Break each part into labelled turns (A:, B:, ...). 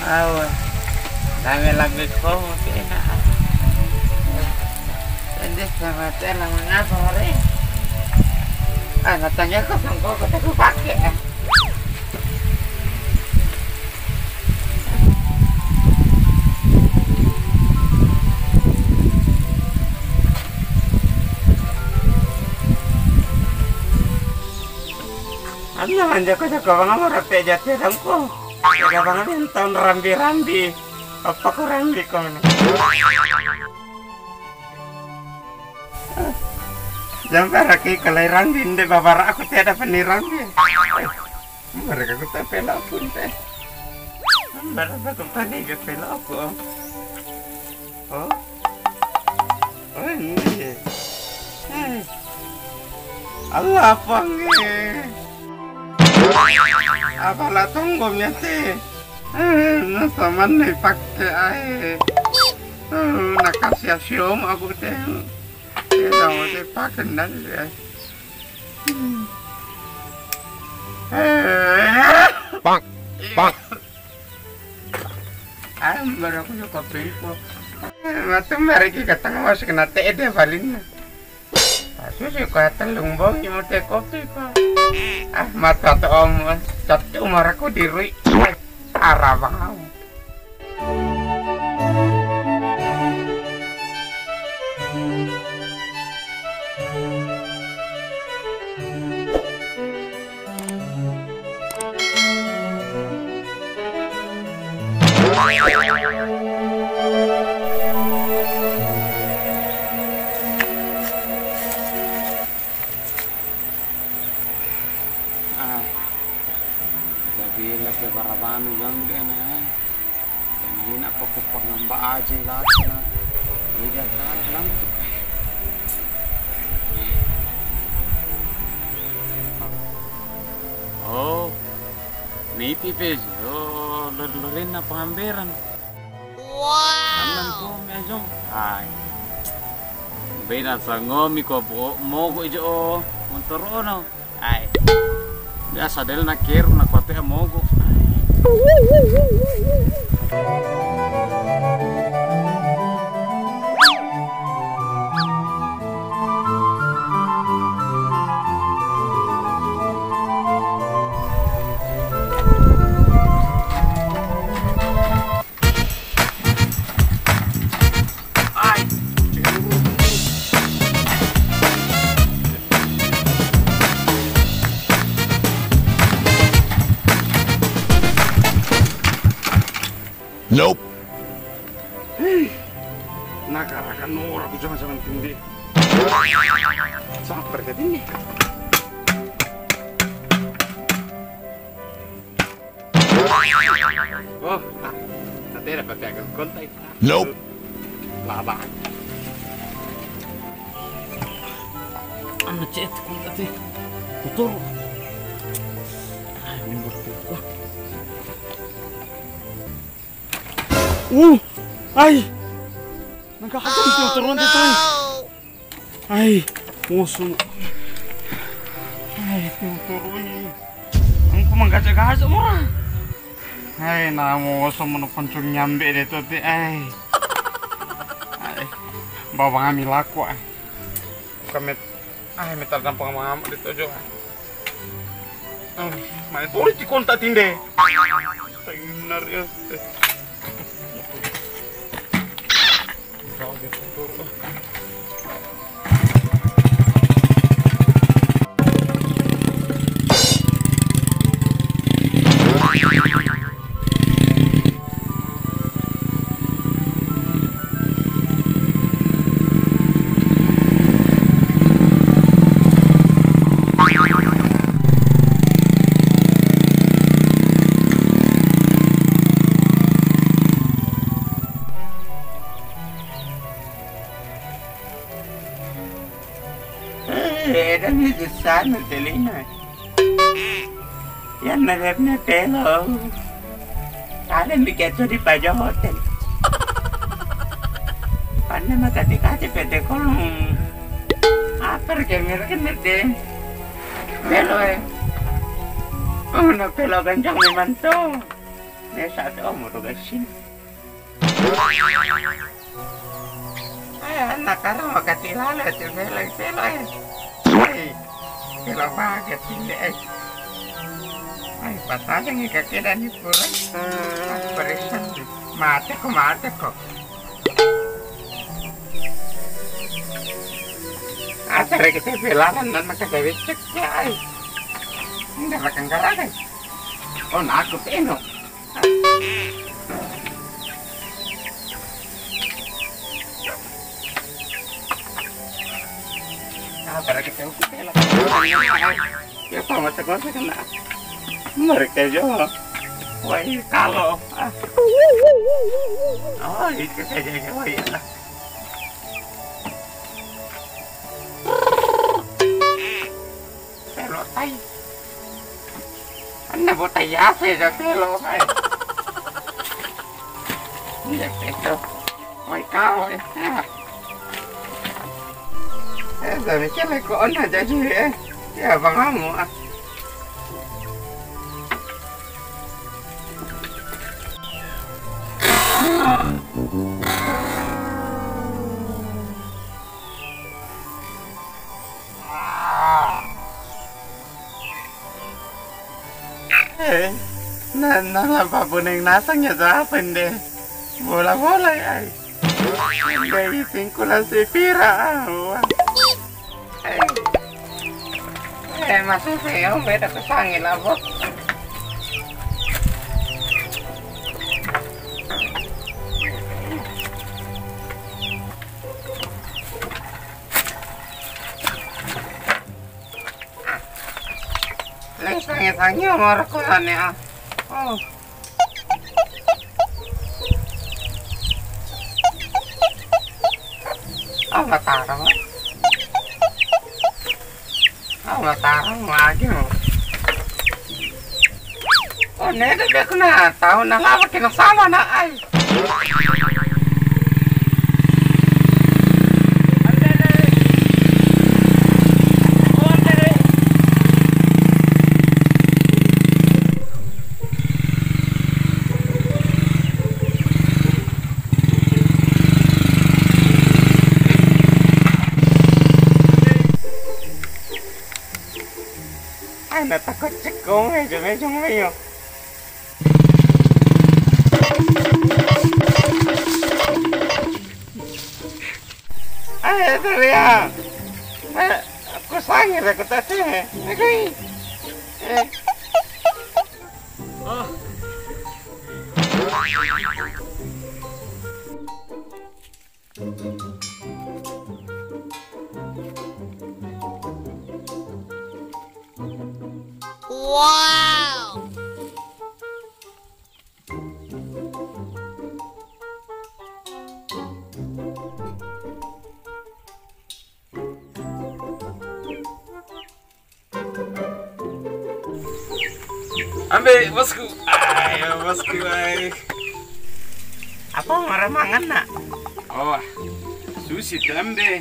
A: Awas, lami-lami ko, pina. Hindi sama tela mengapa hari? Katanya ko sangko kita ko pakai. Ano anja ko sa kawang marap jati sangko. Kaya banget yang tahun rambi-rambi. Apa ko rambi ko na? Jangan lagi kelahiran di babara aku tiada peniran dia. Mereka aku tak pelak pun teh. Mereka aku tadi ke pelak aku. Oh ini. Allah panggil. Apalah tunggu nyate. Sama nih pakai air. Nak kasih siom aku teh. Kita mau pakai nanti ya.
B: Bang, bang.
A: Baru aku juga kopi kok. Mati mereka kata ngawas kena teh deh paling. Asu sih kau telung bang yang mau teh kopi kok. Mata tuh om cat umar aku diri. Arah bang.
B: Jadi lagi baraban yang kena. Ini nak aku pengamba aja lah. Tidak tahan tu. Oh, ni tipis. Oh, lor-lorin na pengambiran. Wow. Anan ko medyo. Ay. Bina sa ngomi ko mo ko ijo motor ono. Ay. Biasa del nakir na kote mo ko. Nope.
A: Nakarakan nur aku jangan tinggi. Sampai ke sini. Oh, nanti dapat agak kontak.
B: Nope.
A: Laba. Anu cet kontak teh. Kotor. Ini bertuah. Ay! Nagkakagam ito, turuan dito eh. Ay, muso. Ay, turuan eh. Ang kumanggaja-gaja mo ra. Ay, namuso mo na pansong nyambi dito ti. Ay, bawa kami laku ay. Kami, may talagang pangamama dito jo. Ay, may tuloy ti konta tindi. Tayunar yun. Kau gitu turun. Dan di sana telinga. Yang nerapnya telo. Kalian bikin di pajak hotel. Karena mata dikasih PT kolong. Apa kemir deh. Pelo Oh, na pelo ganjang ni manto. Nesa tuh om udah gasin. Anak karena makan tilala tuh velo ya. Velo baget ini patah yang kaki dan kurang. Berisan mati kok. Acara kita velanan dan makan Dewi cek ya. Nggak makan garagan. Oh, aku penuh. Para kita vela. Ya pamas kena. Mereka jo. Wah, kalau oh, itu saja ya. Velo tay. Anda buat tay apa ya velo ay. Iya itu. Wah, kau ya. Tapi kira kok anda jadi ya bang kamu nah apapun yang nasangnya siapin deh bola ya dari singkulasi pira masuk saya beda kesangin apa Sange-sange markulan ya. Oh. Tarang lagi. Oh, nede dia kena tahu nah lama kena sama nak ai. Anak takut cekong aja macam ayo. Ayo teriak. Aku sangir aku tadi. Aku
B: Oh.
C: Wow!
B: Ambil bosku. Ayo bosku baik.
A: apa marah mangan nak?
B: Oh, sushi tambe.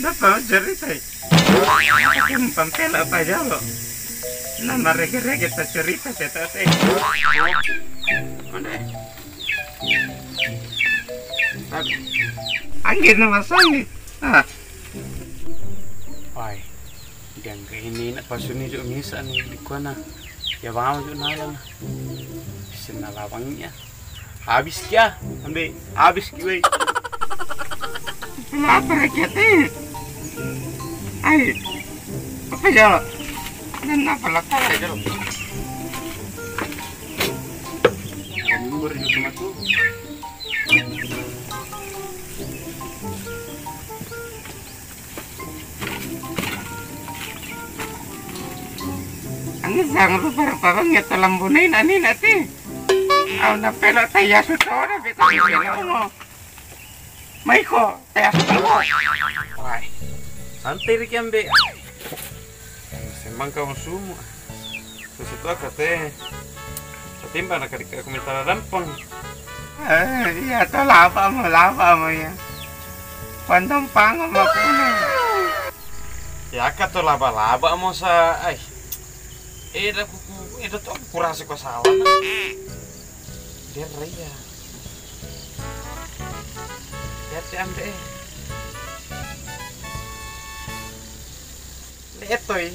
A: Dapat cerita. Yang pampel apa aja lo? Nama rege-rege tak cerita kita teh. Mana? Angin nama sangi.
B: Why? Diyan ka ini na pasuni jo misa ni ko na. Ya vamos jo na lang. Sinalawang niya. Habis kya? Ambe, habis kiwe.
A: Kenapa kita? Ay, apa ya? Kenapa lakar aja lo?
B: Nomor jo sama tu.
A: Ang isang lupa parang ito lambunin ani nati. Aw na pelo tayo sutora bito mo. May ko tayo sutora.
B: Why? Santai ri ambe. Sembang ka sumo. Susu ka te. Satimba na ka komentar rampang.
A: Iya to lava mo ya. Pandang pango mo kuno.
B: Ya ka to laba-laba mo sa ay. Eda tuh kurasi ko salah na. Dia raya. Dia ti ambe. Etoy.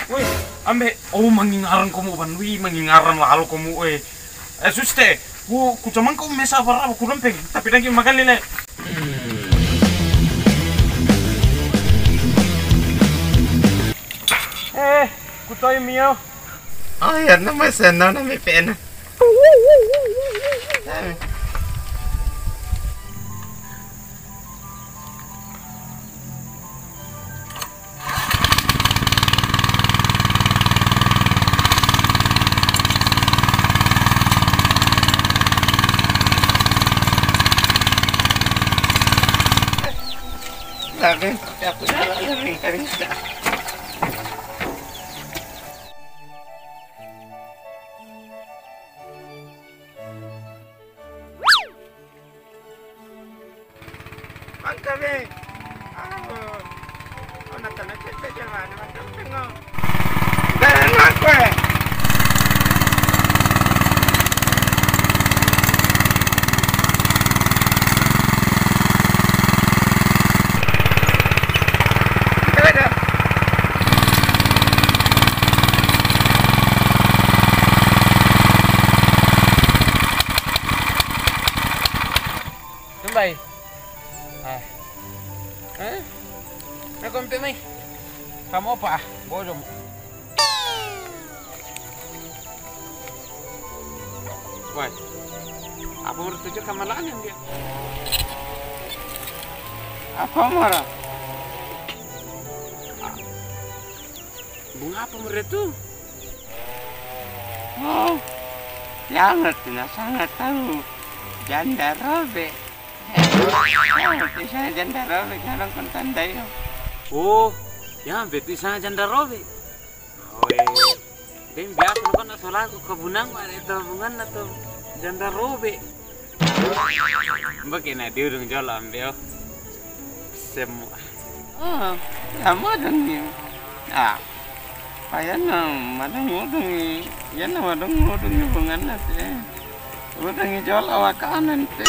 B: Woi, ambe, mangingaran ko mo ban, mangingaran lalo ko mo suste, ku cuman kau mesa para ku lempeng, tapi lagi makan lele. Ku toy mio.
A: Oh ya, nama senang nama pena. Sabi, aku salah yang karisa. Angkabe. Natan aja jalan macam tengok. Dan aku.
B: Bay. Nakompi mai. Kamu apa? Bodoh. Woi. Apa menurut tujuh kamalaan yang dia?
A: Apa marah?
B: Bunga apa menurut itu?
A: Oh, sangat tahu. Janda robek. Bisa janda robek jarang kontan dayo.
B: Oh, ya betul sana janda robek. Dan biasa lu kan asal aku kebunang ada tabungan atau janda robek. Mbak kena dia udah jual ambil semua.
A: Oh, lama dong ni. Payana madang udang ni. Yan na madang udang ni bungan natin. Udang ni jual awak kanan te.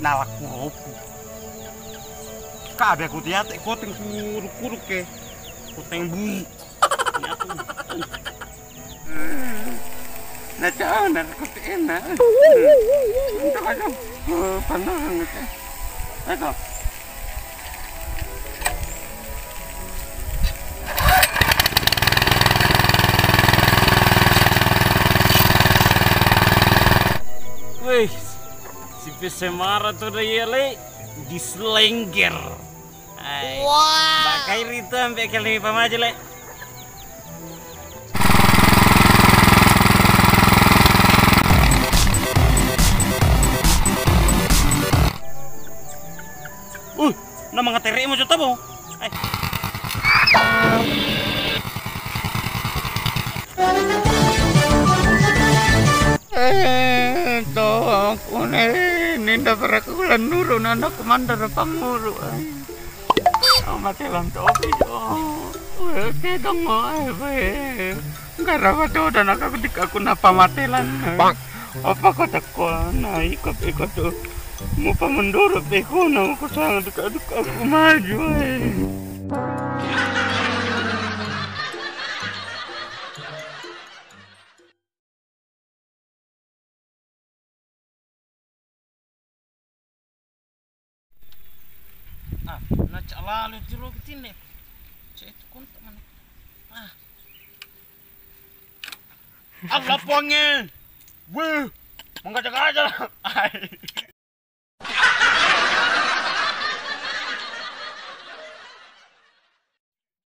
B: Nalak ngopo. Kabe aku tiat ko ting kuruk ke. Ko ting bui.
A: Na chao na ko tina. Untuk aja. Pandang ni. Ito.
B: Wih, si pesemara tuh udah yele diselengger.
C: Wow.
B: Bakai itu sampai kali pamaju le. Nama ngateri mo juta bo.
A: Tok, ninda para kulan nuru nanda komandar panguru. Mati lantopi dong. Oke dong, Garawa to dan aku napa matelan. Apa kata ko na ikut tuh. Mau pamendorot beko na aku sangat dekat aku maju.
B: Nacak lalu tiro ketine. Cek itu kontak mana? Allah pongin. Wih, mengajak aja.